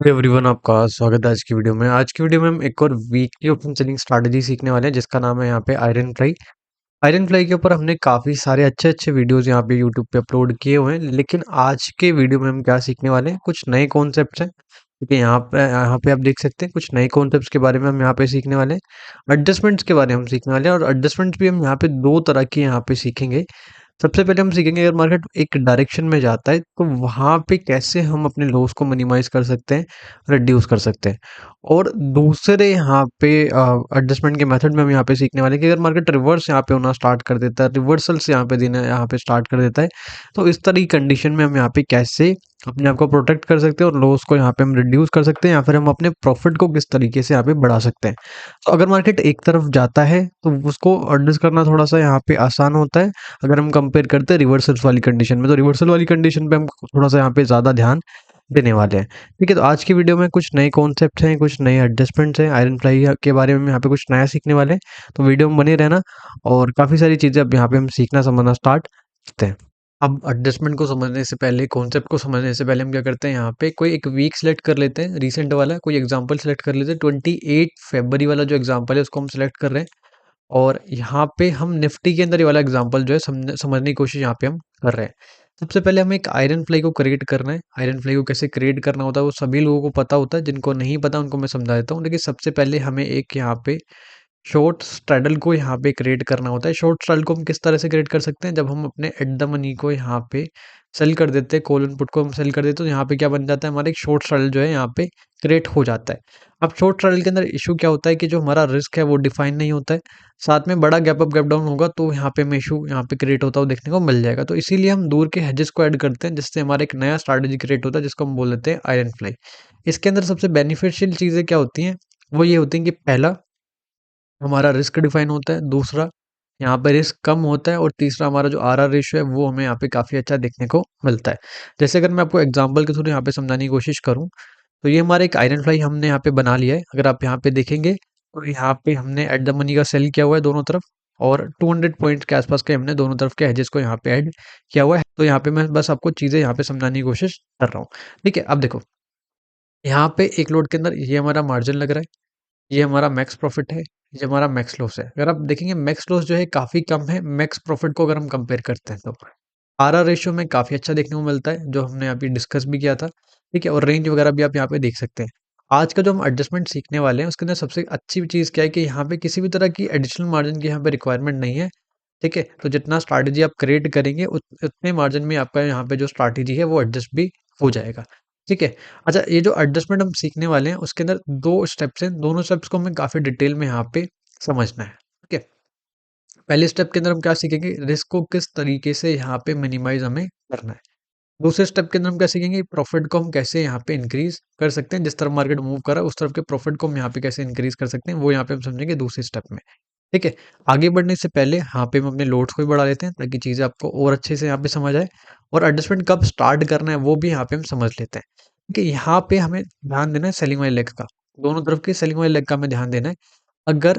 Everyone, आपका स्वागत है आज की वीडियो में। आज की वीडियो में हम एक और वीकली ओपन सेलिंग स्ट्रैटेजी सीखने वाले हैं जिसका नाम है यहाँ पे आयरन फ्लाई। आयरन फ्लाई के ऊपर हमने काफ़ी सारे अच्छे-अच्छे वीडियोस यहाँ पे यूट्यूब पे अपलोड किए हुए हैं, लेकिन आज के वीडियो में हम क्या सीखने वाले हैं, कुछ नए कॉन्सेप्ट्स हैं। क्योंकि यहाँ पे आप देख सकते हैं कुछ नए कॉन्सेप्ट्स के बारे में हम यहाँ पे सीखने वाले हैं। एडजस्टमेंट्स के बारे में हम सीखने वाले हैं और एडजस्टमेंट्स भी हम यहाँ पे 2 तरह की यहाँ पे सीखेंगे। सबसे पहले हम सीखेंगे अगर मार्केट एक डायरेक्शन में जाता है तो वहाँ पे कैसे हम अपने लॉस को मिनिमाइज़ कर सकते हैं, रिड्यूस कर सकते हैं। और दूसरे यहाँ पे एडजस्टमेंट के मेथड में हम यहाँ पे सीखने वाले हैं कि अगर मार्केट रिवर्स यहाँ पे होना स्टार्ट कर देता है, रिवर्सल्स यहाँ पे देना यहाँ पे स्टार्ट कर देता है, तो इस तरह की कंडीशन में हम यहाँ पे कैसे अपने आप को प्रोटेक्ट कर सकते हैं और लॉस को यहाँ पे हम रिड्यूस कर सकते हैं या फिर हम अपने प्रॉफिट को किस तरीके से यहाँ पे बढ़ा सकते हैं। तो अगर मार्केट एक तरफ जाता है तो उसको एडजस्ट करना थोड़ा सा यहाँ पे आसान होता है। अगर हम कंपेयर करते हैं रिवर्सल्स वाली कंडीशन में, तो रिवर्सल वाली कंडीशन पे हम थोड़ा सा यहाँ पे ज़्यादा ध्यान देने वाले हैं। ठीक है, तो आज की वीडियो में कुछ नए कॉन्सेप्ट्स हैं, कुछ नए एडजस्टमेंट्स हैं, आयरन फ्लाई के बारे में यहाँ पे कुछ नया सीखने वाले हैं। तो वीडियो में बने रहना और काफ़ी सारी चीज़ें अब यहाँ पे हम सीखना समझना स्टार्ट करते हैं। अब एडजस्टमेंट को समझने से पहले, कॉन्सेप्ट को समझने से पहले हम क्या करते हैं, यहाँ पे कोई एक वीक सेलेक्ट कर लेते हैं, रिसेंट वाला कोई एग्जांपल सेलेक्ट कर लेते हैं। 28 फरवरी वाला जो एग्जांपल है उसको हम सेलेक्ट कर रहे हैं और यहाँ पे हम निफ्टी के अंदर ये वाला एग्जांपल जो है समझने की कोशिश यहाँ पे हम कर रहे हैं। सबसे पहले हमें एक आयरन फ्लाई को क्रिएट करना है। आयरन फ्लाई को कैसे क्रिएट करना होता है वो सभी लोगों को पता होता है, जिनको नहीं पता उनको मैं समझा देता हूँ। लेकिन सबसे पहले हमें एक यहाँ पे शॉर्ट स्ट्रैडल को यहाँ पे क्रिएट करना होता है। शॉर्ट स्ट्रैडल को हम किस तरह से क्रिएट कर सकते हैं, जब हम अपने एट द मनी को यहाँ पे सेल कर देते हैं, कॉल एंड पुट को हम सेल कर देते हैं, तो यहाँ पे क्या बन जाता है, हमारा एक शॉर्ट स्ट्रैडल जो है यहाँ पे क्रिएट हो जाता है। अब शॉर्ट स्ट्रैडल के अंदर इशू क्या होता है कि जो हमारा रिस्क है वो डिफाइन नहीं होता है, साथ में बड़ा गैप अप गैप डाउन होगा तो यहाँ पे हमें इशू यहाँ पे क्रिएट होता हुआ देखने को मिल जाएगा। तो इसीलिए हम दूर के हेजेस को ऐड करते हैं, जिससे हमारा एक नया स्ट्रैटेजी क्रिएट होता है जिसको हम बोल देते हैं आयरन फ्लाई। इसके अंदर सबसे बेनिफिशियल चीज़ें क्या होती हैं, वो ये होती हैं कि पहला, हमारा रिस्क डिफाइन होता है, दूसरा यहाँ पे रिस्क कम होता है और तीसरा हमारा जो आरआर रेशियो है वो हमें यहाँ पे काफ़ी अच्छा देखने को मिलता है। जैसे अगर मैं आपको एग्जांपल के थ्रू यहाँ पे समझाने की कोशिश करूँ, तो ये हमारा एक आयरन फ्लाई हमने यहाँ पे बना लिया है। अगर आप यहाँ पे देखेंगे तो यहाँ पे हमने एट द मनी का सेल किया हुआ है दोनों तरफ और 200 पॉइंट्स के आसपास के हमने दोनों तरफ के हेजेस को यहाँ पे ऐड किया हुआ है। तो यहाँ पे मैं बस आपको चीज़ें यहाँ पे समझाने की कोशिश कर रहा हूँ। ठीक है, अब देखो यहाँ पे एक लोड के अंदर ये हमारा मार्जिन लग रहा है, ये हमारा मैक्स प्रॉफिट है, ये हमारा मैक्स लॉस है। अगर आप देखेंगे मैक्स लॉस जो है काफ़ी कम है मैक्स प्रॉफिट को अगर हम कंपेयर करते हैं तो। आरआर रेशियो में काफ़ी अच्छा देखने को मिलता है, जो हमने अभी डिस्कस भी किया था। ठीक है, और रेंज वगैरह भी आप यहाँ पे देख सकते हैं। आज का जो हम एडजस्टमेंट सीखने वाले हैं उसके अंदर सबसे अच्छी चीज़ क्या है कि यहाँ पे किसी भी तरह की एडिशनल मार्जिन की यहाँ पे रिक्वायरमेंट नहीं है। ठीक है, तो जितना स्ट्रैटेजी आप क्रिएट करेंगे उतने मार्जिन में आपका यहाँ पे जो स्ट्रैटेजी है वो एडजस्ट भी हो जाएगा। ठीक है, अच्छा ये जो एडजस्टमेंट हम सीखने वाले हैं उसके अंदर 2 स्टेप्स हैं, दोनों स्टेप्स को हमें काफ़ी डिटेल में यहाँ पे समझना है। ठीक है, पहले स्टेप के अंदर हम क्या सीखेंगे, रिस्क को किस तरीके से यहाँ पे मिनिमाइज़ हमें करना है। दूसरे स्टेप के अंदर हम क्या सीखेंगे, प्रॉफिट को हम कैसे यहाँ पे इंक्रीज़ कर सकते हैं, जिस तरफ मार्केट मूव कर रहा है उस तरफ के प्रॉफिट को हम यहाँ पे कैसे इंक्रीज़ कर सकते हैं, वो यहाँ पे हम समझेंगे दूसरे स्टेप में। ठीक है, आगे बढ़ने से पहले यहाँ पे हम अपने लोड्स को भी बढ़ा लेते हैं ताकि चीज़ें आपको और अच्छे से यहाँ पे समझ आए और एडजस्टमेंट कब स्टार्ट करना है वो भी यहाँ पे हम समझ लेते हैं। ठीक है, यहाँ पे हमें ध्यान देना है सेलिंग वाले लेग का, दोनों तरफ के सेलिंग वाले लेग का हमें ध्यान देना है। अगर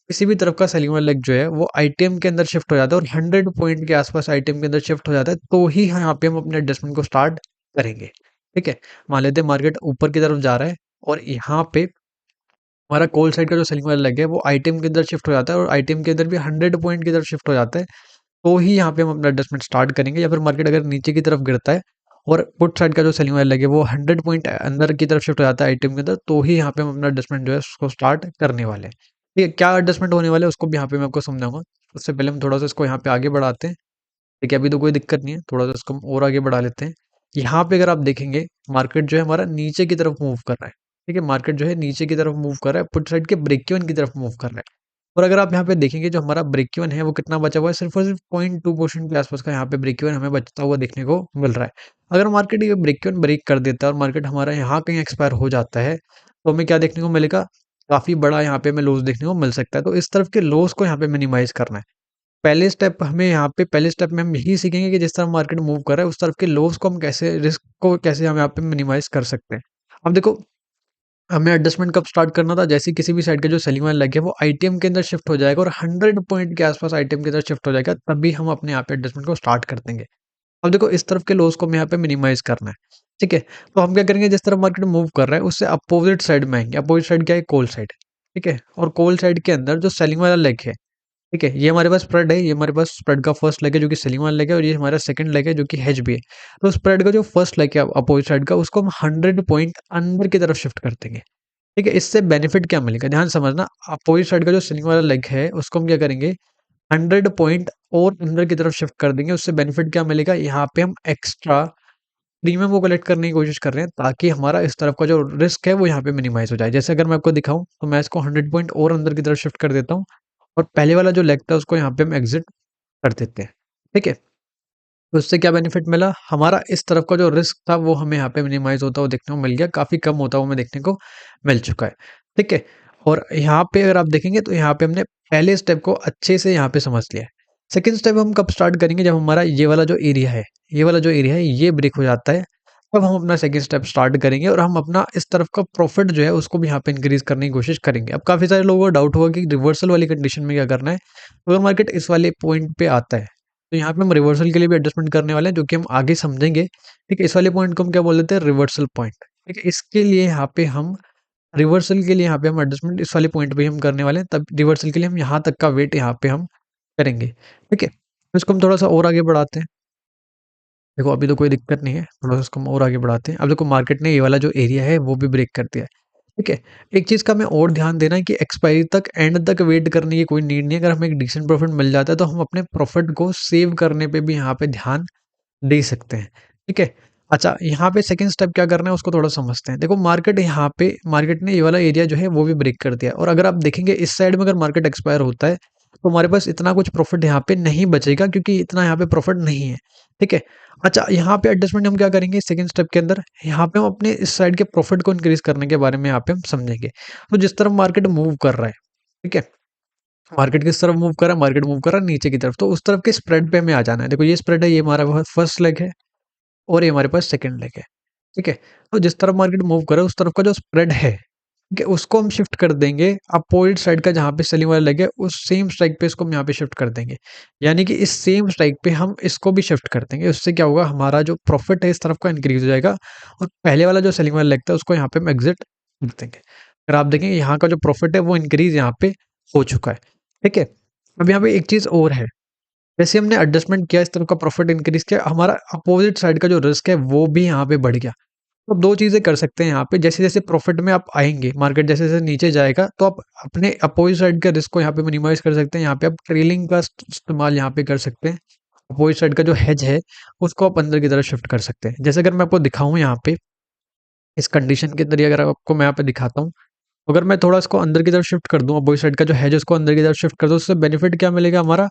किसी भी तरफ का सेलिंग वाला लेग जो है वो आईटीएम के अंदर शिफ्ट हो जाता है और 100 पॉइंट के आसपास आईटीएम के अंदर शिफ्ट हो जाता है, तो ही यहाँ पे हम अपने एडजस्टमेंट को स्टार्ट करेंगे। ठीक है, मान लेते हैं मार्केट ऊपर की तरफ जा रहा है और यहाँ पे हमारा कॉल साइड का जो सेलिंग वाला लेग है वो आईटीएम के अंदर शिफ्ट हो जाता है और आईटीएम के अंदर भी 100 पॉइंट की तरफ शिफ्ट हो जाता है, तो ही यहाँ पे हम अपना एडजस्टमेंट स्टार्ट करेंगे। या फिर मार्केट अगर नीचे की तरफ गिरता है और पुट साइड का जो सेलिंग वाला लेग है वो 100 पॉइंट अंदर की तरफ शिफ्ट हो जाता है आईटीएम के अंदर, तो ही यहाँ पे हम अपना एडजस्टमेंट जो है उसको स्टार्ट करने वाले हैं। ठीक है, क्या एडजस्टमेंट होने वाला है उसको भी यहाँ पे मैं आपको समझाऊंगा। उससे पहले हम थोड़ा सा इसको यहाँ पे आगे बढ़ाते हैं। ठीक है, अभी तो कोई दिक्कत नहीं है, थोड़ा सा इसको हम और आगे बढ़ा लेते हैं। यहाँ पे अगर आप देखेंगे मार्केट जो है हमारा नीचे की तरफ मूव कर रहा है। ठीक है, मार्केट जो है नीचे की तरफ मूव कर रहा है, पुट साइड के ब्रेक इवन की तरफ मूव कर रहा है। और अगर आप यहाँ पे देखेंगे जो हमारा ब्रेक इवन है वो कितना बचा हुआ है, सिर्फ और सिर्फ 0.2% के आसपास का यहाँ पे ब्रेक इवन हमें बचता हुआ देखने को मिल रहा है। अगर मार्केट ये ब्रेक इवन ब्रेक कर देता है और मार्केट हमारा यहाँ कहीं एक्सपायर हो जाता है, तो हमें क्या देखने को मिलेगा, काफ़ी बड़ा यहाँ पे हमें लॉस देखने को मिल सकता है। तो इस तरफ के लॉस को यहाँ पे मिनिमाइज़ करना है। पहले स्टेप में हम यही सीखेंगे कि जिस तरफ मार्केट मूव कर रहा है उस तरफ के लॉस को हम कैसे, रिस्क को कैसे हम यहाँ पे मिनिमाइज़ कर सकते हैं। अब देखो, हमें एडजस्टमेंट कब स्टार्ट करना था, जैसे किसी भी साइड का जो सेलिंग वाला लगे वो आईटीएम के अंदर शिफ्ट हो जाएगा और 100 पॉइंट के आसपास आईटीएम के अंदर शिफ्ट हो जाएगा, तभी हम अपने यहाँ पे एडजस्टमेंट को स्टार्ट कर देंगे। अब देखो इस तरफ के लॉस को हमें यहाँ पे मिनिमाइज़ करना है। ठीक है? तो हम क्या करेंगे, जिस तरफ मार्केट मूव कर रहा है उससे अपोज़िट साइड में आएँगे। अपोज़िट साइड क्या है? कॉल साइड, ठीक है? और कॉल साइड के अंदर जो सेलिंग वाला लेग है, ठीक है? ये हमारे पास स्प्रेड है, ये हमारे पास स्प्रेड का फर्स्ट लेग है जो कि सेलिंग वाला लेग है, और ये हमारा सेकंड लेग है जो कि हेज भी है। तो स्प्रेड का जो फर्स्ट लेग है अपोज़िट साइड का, उसको हम 100 पॉइंट अंदर की तरफ शिफ्ट कर देंगे। ठीक है? इससे बेनिफिट क्या मिलेगा? ध्यान से समझना, अपोज़िट साइड का जो सेलिंग वाला लेग है उसको हम क्या करेंगे, 100 पॉइंट और अंदर की तरफ शिफ्ट कर देंगे। उससे बेनिफिट क्या मिलेगा? यहाँ पे हम एक्स्ट्रा प्रीमियम को कलेक्ट करने की कोशिश कर रहे हैं, ताकि हमारा इस तरफ का जो रिस्क है वो यहाँ पे मिनिमाइज़ हो जाए। जैसे अगर मैं आपको दिखाऊँ तो मैं इसको 100 पॉइंट और अंदर की तरफ शिफ्ट कर देता हूँ, और पहले वाला जो लेग था उसको यहाँ पे हम एग्ज़िट कर देते हैं। ठीक है? तो उससे क्या बेनिफिट मिला? हमारा इस तरफ का जो रिस्क था वो हमें यहाँ पे मिनिमाइज़ होता हुआ देखने को मिल गया, काफ़ी कम होता हुआ हमें देखने को मिल चुका है। ठीक है? और यहाँ पे अगर आप देखेंगे तो यहाँ पे हमने पहले स्टेप को अच्छे से यहाँ पे समझ लिया है। सेकंड स्टेप हम कब स्टार्ट करेंगे? जब हमारा ये वाला जो एरिया है, ये वाला जो एरिया है ये ब्रेक हो जाता है, तब हम अपना सेकंड स्टेप स्टार्ट करेंगे, और हम अपना इस तरफ का प्रॉफिट जो है उसको भी यहाँ पे इंक्रीज़ करने की कोशिश करेंगे। अब काफ़ी सारे लोगों को डाउट होगा कि रिवर्सल वाली कंडीशन में क्या करना है? अगर मार्केट इस वाले पॉइंट पे आता है, तो यहाँ पे हम रिवर्सल के लिए भी एडजस्टमेंट करने वाले हैं, जो कि हम आगे समझेंगे। ठीक है? इस वाले पॉइंट को हम क्या बोल देते हैं? Reversal point. ठीक है? इसके लिए यहाँ पे हम रिवर्सल के लिए यहाँ पे हम एडजस्टमेंट इस वाले पॉइंट पे ही हम करने वाले हैं, तब रिवर्सल के लिए हम यहाँ तक का वेट यहाँ पे हम करेंगे। ठीक है? तो इसको हम थोड़ा-सा और आगे बढ़ाते हैं। देखो अभी तो कोई दिक्कत नहीं है, थोड़ा-सा इसको हम और आगे बढ़ाते हैं। अब देखो मार्केट ने ये वाला जो एरिया है वो भी ब्रेक कर दिया है। ठीक है? एक चीज़ का हमें और ध्यान देना है कि एक्सपायरी तक, एंड तक वेट करने की कोई नीड नहीं है। अगर हमें एक डिसेंट प्रॉफिट मिल जाता है तो हम अपने प्रॉफिट को सेव करने पे भी यहाँ पे ध्यान दे सकते हैं। ठीक है? अच्छा, यहाँ पे सेकंड स्टेप क्या करना है उसको थोड़ा समझते हैं। देखो मार्केट ने ये वाला एरिया जो है वो भी ब्रेक कर दिया है, और अगर आप देखेंगे इस साइड में अगर मार्केट एक्सपायर होता है, तो हमारे पास इतना कुछ प्रॉफिट यहाँ पे नहीं बचेगा, क्योंकि इतना यहाँ पे प्रॉफिट नहीं है। ठीक है? अच्छा, यहाँ पे एडजस्टमेंट हम क्या करेंगे सेकंड स्टेप के अंदर? यहाँ पे हम अपने इस साइड के प्रॉफिट को इंक्रीज़ करने के बारे में यहाँ पे हम समझेंगे। तो जिस तरफ मार्केट मूव कर रहा है, ठीक है? मार्केट किस तरफ मूव कर रहा है? मार्केट मूव कर रहा है नीचे की तरफ, तो उस तरफ के स्प्रेड पे हमें आ जाना है। देखो ये स्प्रेड है, ये हमारा वो फर्स्ट लेग है, और ये हमारे पास सेकंड लेग है, ठीक है? तो जिस तरफ मार्केट मूव करे उस तरफ का जो स्प्रेड है, ठीक है? उसको हम शिफ्ट कर देंगे अपोज़िट साइड का, जहाँ पे सेलिंग वाला लेग है उस सेम स्ट्राइक पे इसको हम यहाँ पे शिफ्ट कर देंगे। यानी कि इस सेम स्ट्राइक पे हम इसको भी शिफ्ट कर देंगे। उससे क्या होगा, हमारा जो प्रॉफिट है इस तरफ का इंक्रीज़ हो जाएगा, और पहले वाला जो सेलिंग वाला लेग था उसको यहाँ पे हम एग्ज़िट कर देंगे। अगर आप देखेंगे यहाँ का जो प्रॉफिट है वो इंक्रीज़ यहाँ पे हो चुका है, ठीक है? अब यहाँ पे एक चीज़ और है, जैसे हमने एडजस्टमेंट किया, इस तरफ का प्रॉफिट इंक्रीज़ किया, हमारा अपोज़िट साइड का जो रिस्क है वो भी यहाँ पे बढ़ गया। तो 2 चीज़ें कर सकते हैं यहाँ पे, जैसे-जैसे प्रॉफिट में आप आएँगे, मार्केट जैसे-जैसे नीचे जाएगा, तो आप अपने अपोज़िट साइड के रिस्क को यहाँ पे मिनिमाइज़ कर सकते हैं। यहाँ पे आप ट्रेलिंग का इस्तेमाल यहाँ पे कर सकते हैं। अपोज़िट साइड का जो हेज है, उसको आप अंदर की तरफ शिफ्ट कर सकते हैं। जैसे अगर मैं आपको दिखाऊँ यहाँ पे, इस कंडीशन के अंदर ही अगर आपको मैं यहाँ पे दिखाता हूँ, अगर मैं थोड़ा इसको अंदर की तरफ शिफ्ट कर दूँ, अपोज़िट साइड का जो हेज है उसको अंदर की तरफ शिफ्ट कर दूँ, उससे बेनिफिट क्या मिलेगा हमारा?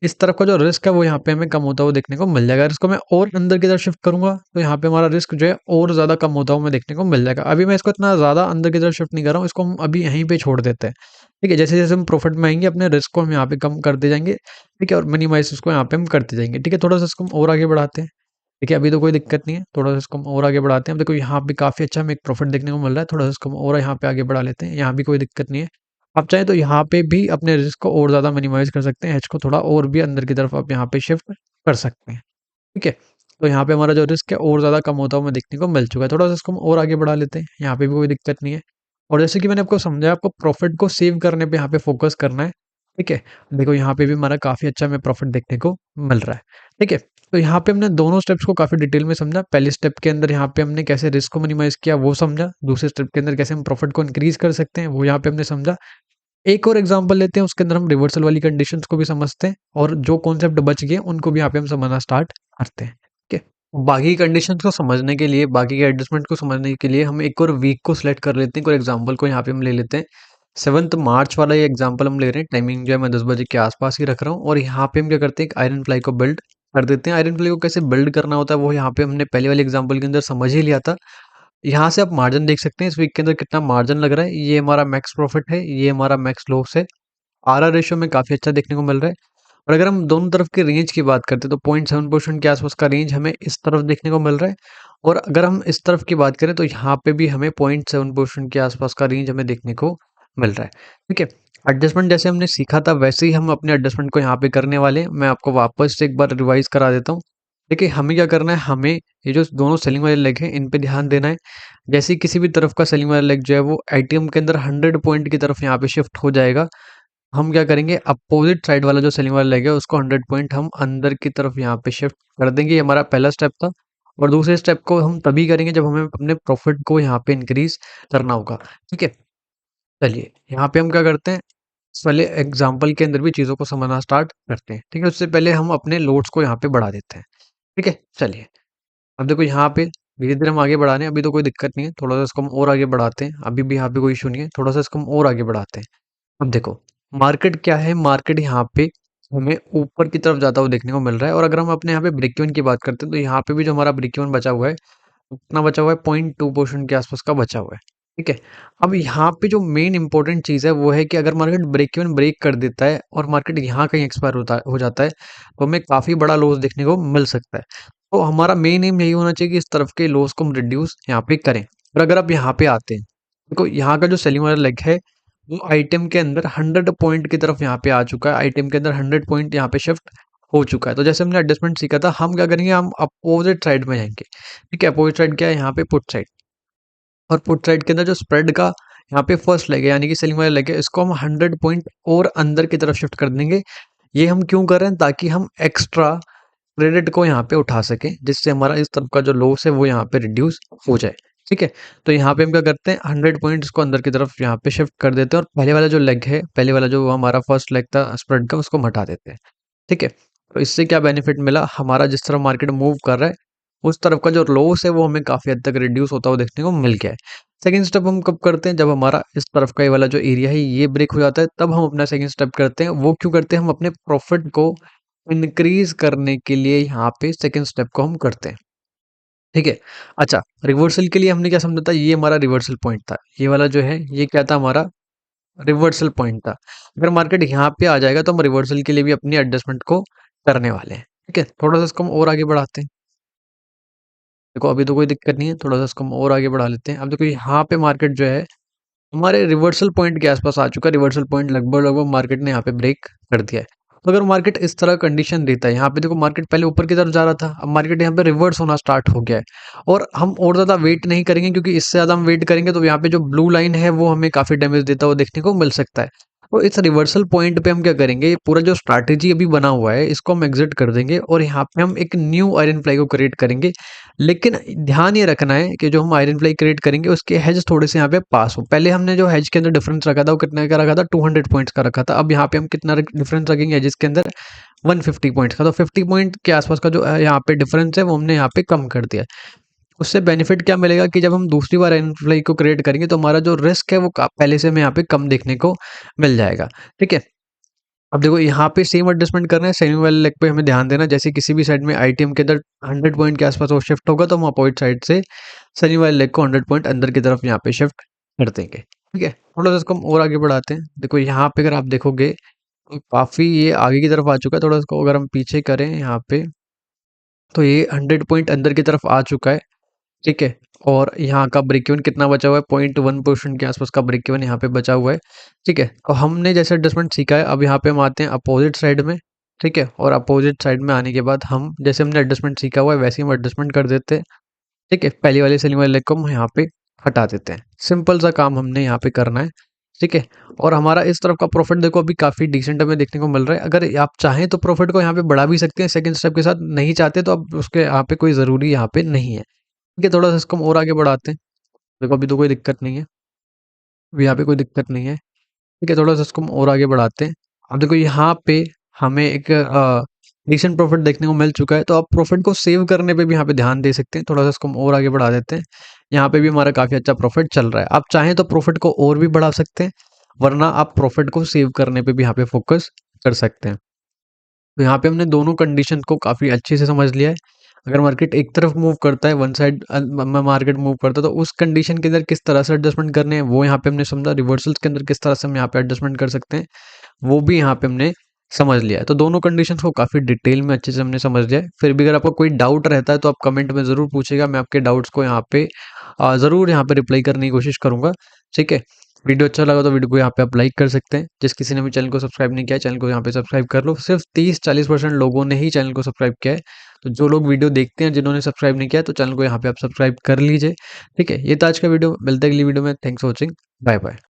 इस तरफ का जो रिस्क है वो यहाँ पे हमें कम होता हुआ देखने को मिल जाएगा। अगर इसको मैं और अंदर की तरफ शिफ्ट करूँगा, तो यहाँ पे हमारा रिस्क जो है और ज़्यादा कम होता हुआ हमें देखने को मिल जाएगा। अभी मैं इसको इतना ज़्यादा अंदर की तरफ शिफ्ट नहीं कर रहा हूँ, इसको हम अभी यहीं पे छोड़ देते हैं। ठीक है? जैसे-जैसे हम प्रॉफिट में आएँगे, अपने रिस्क को हम यहाँ पे कम करते जाएँगे, ठीक है? और मिनिमाइज़ उसको यहाँ पे हम करते जाएँगे। ठीक है? थोड़ा-सा इसको हम और आगे बढ़ाते हैं। ठीक है? अभी तो कोई दिक्कत नहीं है, थोड़ा-सा इसको हम और आगे बढ़ाते हैं। अब देखो यहाँ पे काफ़ी अच्छा हमें एक प्रॉफिट देखने को मिल रहा है, थोड़ा-सा इसको हम और यहाँ पे आगे बढ़ा लेते हैं, यहाँ भी कोई दिक्कत नहीं है। आप चाहें तो यहाँ पे भी अपने रिस्क को और ज़्यादा मिनिमाइज़ कर सकते हैं, हेज को थोड़ा और भी अंदर की तरफ आप यहाँ पे शिफ्ट कर सकते हैं, ठीक है? तो यहाँ पे हमारा जो रिस्क है और ज़्यादा कम होता हुआ हमें देखने को मिल चुका है, थोड़ा-सा इसको हम और आगे बढ़ा लेते हैं, यहाँ पे भी कोई दिक्कत नहीं है। और जैसे कि मैंने आपको समझाया, आपको प्रॉफिट को सेव करने पे यहाँ पे फ़ोकस करना है, ठीक है? देखो यहाँ पे भी हमारा काफ़ी अच्छा हमें प्रॉफिट देखने को मिल रहा है, ठीक है? तो यहाँ पे हमने दोनों स्टेप्स को काफ़ी डिटेल में समझा। पहले स्टेप के अंदर यहाँ पे हमने कैसे रिस्क को मिनिमाइज़ किया वो समझा, दूसरे स्टेप के अंदर कैसे हम प्रॉफिट को इंक्रीज़ कर सकते हैं वो यहाँ पे हमने समझा। एक और एग्जांपल लेते हैं, उसके अंदर हम रिवर्सल वाली कंडीशंस को भी समझते हैं, और जो कॉन्सेप्ट बच गए उनको भी यहाँ पे हम समझना स्टार्ट करते हैं, ठीक है? बाकी कंडीशंस को समझने के लिए, बाकी के एडजस्टमेंट को समझने के लिए हम एक और वीक को सिलेक्ट कर लेते हैं, कोई एग्जांपल को यहाँ पे हम ले लेते हैं। 7th मार्च वाला ये एग्जांपल हम ले रहे हैं, टाइमिंग जो है मैं 10 बजे के आसपास ही रख रहा हूँ, और यहाँ पे हम क्या करते हैं, एक आयरन फ्लाई को बिल्ड कर देते हैं। आयरन फ्लाई को कैसे बिल्ड करना होता है वो यहाँ पे हमने पहले वाले एग्जाम्पल के अंदर समझ ही लिया था। यहाँ से आप मार्जिन देख सकते हैं, इस वीक के अंदर कितना मार्जिन लग रहा है, ये हमारा मैक्स प्रॉफिट है, ये हमारा मैक्स लॉस है। आरआर रेशियो में काफ़ी अच्छा देखने को मिल रहा है। और अगर हम दोनों तरफ की रेंज की बात करते हैं, तो 0.7% के आसपास का रेंज हमें इस तरफ देखने को मिल रहा है, और अगर हम इस तरफ की बात करें तो यहाँ पे भी हमें 0.7% के आसपास का रेंज हमें देखने को मिल रहा है। ठीक है? एडजस्टमेंट जैसे हमने सीखा था वैसे ही हम अपने एडजस्टमेंट को यहाँ पे करने वाले हैं। मैं आपको वापस से एक बार रिवाइज़ करा देता हूँ। देखिए, हमें क्या करना है, हमें ये जो दोनों सेलिंग वाले लेग हैं, इन पे ध्यान देना है। जैसे ही किसी भी तरफ का सेलिंग वाला लेग जो है वो आईटीएम के अंदर 100 पॉइंट की तरफ यहाँ पे शिफ्ट हो जाएगा, हम क्या करेंगे, अपोजिट साइड वाला जो सेलिंग वाला लेग है उसको 100 पॉइंट हम अंदर की तरफ यहाँ पे शिफ्ट कर देंगे। ये हमारा पहला स्टेप था। और दूसरे स्टेप को हम तभी करेंगे जब हमें अपने प्रॉफिट को यहाँ पे इंक्रीज करना होगा। ठीक है, चलिए यहाँ पे हम क्या करते हैं, इस वाले एग्जाम्पल के अंदर भी चीज़ों को समझना स्टार्ट करते हैं। ठीक है, उससे पहले हम अपने लोड्स को यहाँ पे बढ़ा देते हैं। ठीक है, चलिए अब देखो यहाँ पे धीरे-धीरे हम आगे बढ़ा रहे हैं, अभी तो कोई दिक्कत नहीं है, थोड़ा-सा इसको हम और आगे बढ़ाते हैं, अभी भी यहाँ पे कोई इश्यू नहीं है, थोड़ा-सा इसको हम और आगे बढ़ाते हैं। अब देखो, मार्केट क्या है, मार्केट यहाँ पे हमें ऊपर की तरफ जाता हुआ देखने को मिल रहा है। और अगर हम अपने यहाँ पे ब्रेक इवन की बात करते हैं, तो यहाँ पे भी जो हमारा ब्रेक इवन बचा हुआ है, कितना बचा हुआ है, 0.2% के आसपास का बचा हुआ है। ठीक है, अब यहाँ पे जो मेन इंपॉर्टेंट चीज़ है वो है कि अगर मार्केट ब्रेक इवन ब्रेक कर देता है और मार्केट यहाँ कहीं एक्सपायर होता हो जाता है, तो हमें काफ़ी बड़ा लॉस देखने को मिल सकता है। तो हमारा मेन एम यही होना चाहिए कि इस तरफ के लॉस को हम रिड्यूस यहाँ पे करें। और अगर आप यहाँ पे आते हैं, देखो यहाँ का जो सेलिंग वाला लेग है वो आइटम के अंदर 100 पॉइंट की तरफ यहाँ पे आ चुका है, आइटम के अंदर 100 पॉइंट यहाँ पे शिफ्ट हो चुका है। तो जैसे हमने एडजस्टमेंट सीखा था, हम क्या करेंगे, हम अपोजिट साइड में जाएंगे। ठीक है, अपोजिट साइड क्या है, यहाँ पे पुट साइड। और पुट साइड के अंदर जो स्प्रेड का यहाँ पे फर्स्ट लेग है, यानी कि सेलिंग वाला लेग है, इसको हम 100 पॉइंट और अंदर की तरफ शिफ्ट कर देंगे। ये हम क्यों कर रहे हैं, ताकि हम एक्स्ट्रा क्रेडिट को यहाँ पे उठा सकें, जिससे हमारा इस तरफ का जो लॉस है वो यहाँ पे रिड्यूस हो जाए। ठीक है, तो यहाँ पे हम क्या करते हैं, 100 पॉइंट्स को अंदर की तरफ यहाँ पे शिफ्ट कर देते हैं और पहले वाला जो लेग है, पहले वाला जो हमारा फर्स्ट लेग था स्प्रेड का, उसको हम हटा देते हैं। ठीक है, तो इससे क्या बेनिफिट मिला, हमारा जिस तरफ मार्केट मूव कर रहा है उस तरफ का जो लॉस है वो हमें काफ़ी हद तक रिड्यूस होता हुआ देखने को मिल गया है। सेकंड स्टेप हम कब करते हैं, जब हमारा इस तरफ का ये वाला जो एरिया है ये ब्रेक हो जाता है, तब हम अपना सेकंड स्टेप करते हैं। वो क्यों करते हैं, हम अपने प्रॉफिट को इंक्रीज करने के लिए यहाँ पे सेकंड स्टेप को हम करते हैं। ठीक है, अच्छा, रिवर्सल के लिए हमने क्या समझा था, ये हमारा रिवर्सल पॉइंट था, ये वाला जो है ये क्या था, हमारा रिवर्सल पॉइंट था। अगर मार्केट यहाँ पे आ जाएगा तो हम रिवर्सल के लिए भी अपनी एडजस्टमेंट को करने वाले हैं। ठीक है, थोड़ा सा इसको हम और आगे बढ़ाते हैं। देखो अभी तो कोई दिक्कत नहीं है, थोड़ा सा इसको हम और आगे बढ़ा लेते हैं। अब देखो यहाँ पे मार्केट जो है हमारे रिवर्सल पॉइंट के आसपास आ चुका है, रिवर्सल पॉइंट लगभग लगभग मार्केट ने यहाँ पे ब्रेक कर दिया है। तो अगर मार्केट इस तरह कंडीशन देता है, यहाँ पे देखो मार्केट पहले ऊपर की तरफ जा रहा था, अब मार्केट यहाँ पे रिवर्स होना स्टार्ट हो गया है। और हम और ज़्यादा वेट नहीं करेंगे, क्योंकि इससे ज़्यादा हम वेट करेंगे तो यहाँ पे जो ब्लू लाइन है वो हमें काफ़ी डैमेज देता हुआ देखने को मिल सकता है। तो इस रिवर्सल पॉइंट पे हम क्या करेंगे, ये पूरा जो स्ट्रैटेजी अभी बना हुआ है इसको हम एग्जिट कर देंगे और यहाँ पे हम एक न्यू आयरन फ्लाई को क्रिएट करेंगे। लेकिन ध्यान ये रखना है कि जो हम आयरन फ्लाई क्रिएट करेंगे उसके हेज थोड़े से यहाँ पे पास हो। पहले हमने जो हेज के अंदर डिफरेंस रखा था वो कितने का रखा था, 200 पॉइंट्स का रखा था। अब यहाँ पे हम कितना डिफरेंस रखेंगे हेजेस के अंदर, 150 पॉइंट्स का। तो 50 पॉइंट के आसपास का जो यहाँ पे डिफरेंस है वो हमने यहाँ पे कम कर दिया है। उससे बेनिफिट क्या मिलेगा कि जब हम दूसरी बार आयरन फ्लाई को क्रिएट करेंगे तो हमारा जो रिस्क है वो पहले से हमें यहाँ पे कम देखने को मिल जाएगा। ठीक है, अब देखो यहाँ पे सेम एडजस्टमेंट करना है, सेम वाले लेग पे हमें ध्यान देना है। जैसे किसी भी साइड में आईटीएम के अंदर 100 पॉइंट के आसपास वो शिफ्ट होगा तो हम अपोजिट साइड से सनी वाले लेग को 100 पॉइंट अंदर की तरफ यहाँ पे शिफ्ट कर देंगे। ठीक है, थोड़ा सा इसको हम और आगे बढ़ाते हैं। देखो यहाँ पे अगर आप देखोगे तो काफ़ी ये आगे की तरफ आ चुका है। थोड़ा इसको अगर हम पीछे करें यहाँ पे, तो ये 100 पॉइंट अंदर की तरफ आ चुका है। ठीक है, और यहाँ का ब्रेक इवन कितना बचा हुआ है, 0.1% के आसपास का ब्रेक इवन यहाँ पे बचा हुआ है। ठीक है, तो हमने जैसे एडजस्टमेंट सीखा है, अब यहाँ पे हम आते हैं अपोजिट साइड में। ठीक है, और अपोजिट साइड में आने के बाद हम जैसे हमने एडजस्टमेंट सीखा हुआ है वैसे ही हम एडजस्टमेंट कर देते हैं। ठीक है, पहली वाली सेलिंग वाले लेग को हम यहाँ पे हटा देते हैं। सिंपल सा काम हमने यहाँ पे करना है। ठीक है, और हमारा इस तरफ का प्रॉफिट देखो अभी काफ़ी डिसेंट हमें देखने को मिल रहा है। अगर आप चाहें तो प्रॉफिट को यहाँ पे बढ़ा भी सकते हैं सेकंड स्टेप के साथ, नहीं चाहते तो अब उसके यहाँ पे कोई ज़रूरी यहाँ पे नहीं है। ठीक है, थोड़ा सा इसको हम और आगे बढ़ाते हैं। देखो अभी तो कोई दिक्कत नहीं है, अभी यहाँ पे कोई दिक्कत नहीं है। ठीक है, थोड़ा सा इसको हम और आगे बढ़ाते हैं। अब देखो यहाँ पे हमें एक डिसेंट प्रॉफिट देखने को मिल चुका है, तो आप प्रॉफिट को सेव करने पे भी यहाँ पे ध्यान दे सकते हैं। थोड़ा सा इसको हम और आगे बढ़ा देते हैं। यहाँ पे भी हमारा काफ़ी अच्छा प्रॉफिट चल रहा है। आप चाहें तो प्रॉफिट को और भी बढ़ा सकते हैं, वरना आप प्रॉफिट को सेव करने पे भी यहाँ पे फोकस कर सकते हैं। तो यहाँ पे हमने दोनों कंडीशन को काफ़ी अच्छे से समझ लिया है। अगर मार्केट एक तरफ मूव करता है, वन साइड मार्केट मूव करता है, तो उस कंडीशन के अंदर किस तरह से एडजस्टमेंट करने हैं वो यहाँ पे हमने समझा। रिवर्सल्स के अंदर किस तरह से हम यहाँ पे एडजस्टमेंट कर सकते हैं वो भी यहाँ पे हमने समझ लिया है। तो दोनों कंडीशंस को काफ़ी डिटेल में अच्छे से हमने समझ लिया है। फिर भी अगर आपको कोई डाउट रहता है तो आप कमेंट में ज़रूर पूछेगा, मैं आपके डाउट्स को यहाँ पे ज़रूर यहाँ पे रिप्लाई करने की कोशिश करूँगा। ठीक है, वीडियो अच्छा लगा तो वीडियो को यहाँ पे आप लाइक कर सकते हैं। जिस किसी ने भी चैनल को सब्सक्राइब नहीं किया है, चैनल को यहाँ पे सब्सक्राइब कर लो। सिर्फ 30-40% लोगों ने ही चैनल को सब्सक्राइब किया है। तो जो लोग वीडियो देखते हैं जिन्होंने सब्सक्राइब नहीं किया है, तो चैनल को यहाँ पे आप सब्सक्राइब कर लीजिए। ठीक है, ये था आज का वीडियो। मिलते हैं अगली वीडियो में। Thanks for watching. Bye bye.